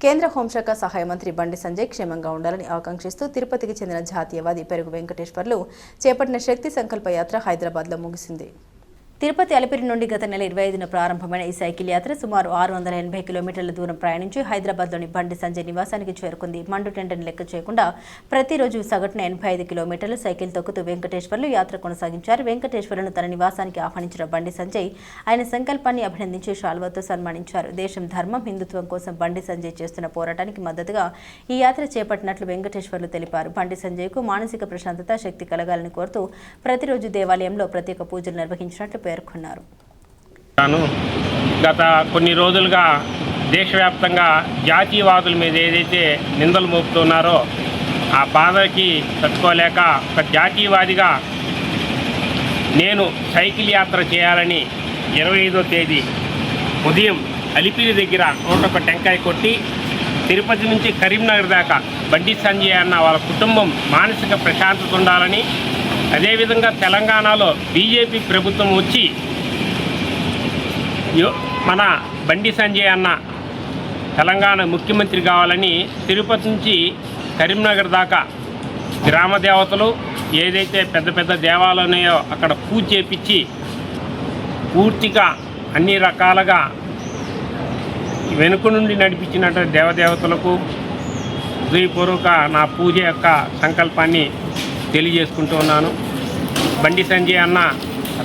కేంద్ర హోంశాఖ సహాయ మంత్రి బండి సంజయ్ క్షేమంగా ఉండాలని ఆకాంక్షిస్తూ తిరుపతికి చెందిన జాతీయవాది పెరుగు వెంకటేశ్వర్లు చేపట్టిన శక్తి సంకల్ప యాత్ర హైదరాబాద్లో ముగిసింది. తిరుపతి అలిపిరి నుండి గత నెల 25న ప్రారంభమైన ఈ సైకిల్ యాత్ర సుమారు 680 కిలోమీటర్ల దూరం ప్రయాణించి హైదరాబాద్లోని బండి సంజయ్ నివాసానికి చేరుకుంది. మండు టెండను లెక్క చేయకుండా ప్రతిరోజు సగటున 85 కిలోమీటర్లు సైకిల్ తొక్కుతూ వెంకటేశ్వర్లు యాత్ర కొనసాగించారు. వెంకటేశ్వర్లను తన నివాసానికి ఆహ్వానించిన బండి సంజయ్ ఆయన సంకల్పాన్ని అభినందించి శాల్వాతో సన్మానించారు. దేశం, ధర్మం, హిందుత్వం కోసం బండి సంజయ్ చేస్తున్న పోరాటానికి మద్దతుగా ఈ యాత్ర చేపట్టినట్లు వెంకటేశ్వర్లు తెలిపారు. బండి సంజయ్కు మానసిక ప్రశాంతత, శక్తి కలగాలని కోరుతూ ప్రతిరోజు దేవాలయంలో ప్రత్యేక పూజలు నిర్వహించినట్లు పేర్కొన్నారు. గత కొన్ని రోజులుగా దేశవ్యాప్తంగా జాతీయవాదుల మీద ఏదైతే నిందలు మోపుతున్నారో ఆ బాధకి తట్టుకోలేక ఒక జాతీయవాదిగా నేను సైకిల్ యాత్ర చేయాలని 25వ తేదీ ఉదయం అలిపిరి దగ్గర 101 టెంకాయ కొట్టి తిరుపతి నుంచి కరీంనగర్ దాకా బండి సంజయ్ అన్న వాళ్ళ కుటుంబం మానసిక ప్రశాంతత ఉండాలని, అదేవిధంగా తెలంగాణలో బీజేపీ ప్రభుత్వం వచ్చి మన బండి సంజయ్ అన్న తెలంగాణ ముఖ్యమంత్రి కావాలని తిరుపతి నుంచి కరీంనగర్ దాకా గ్రామ దేవతలు ఏదైతే పెద్ద పెద్ద దేవాలయాలు ఉన్నాయో అక్కడ పూజ చేపించి పూర్తిగా అన్ని రకాలుగా వెనుక నుండి నడిపించినటువంటి దేవదేవతలకు హృదయపూర్వక నా పూజ యొక్క సంకల్పాన్ని తెలియజేసుకుంటూ ఉన్నాను. బండి సంజయ్ అన్న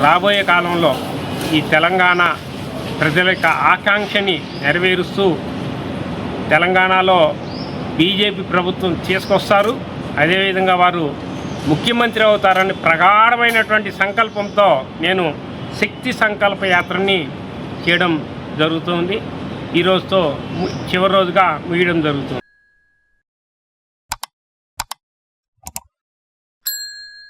రాబోయే కాలంలో ఈ తెలంగాణ ప్రజల యొక్క ఆకాంక్షని నెరవేరుస్తూ తెలంగాణలో బీజేపీ ప్రభుత్వం తీసుకొస్తారు. అదేవిధంగా వారు ముఖ్యమంత్రి అవుతారని ప్రగాఢమైనటువంటి సంకల్పంతో నేను శక్తి సంకల్ప యాత్రని చేయడం జరుగుతుంది. ఈ రోజుతో చివరి రోజుగా ముగియడం జరుగుతుంది.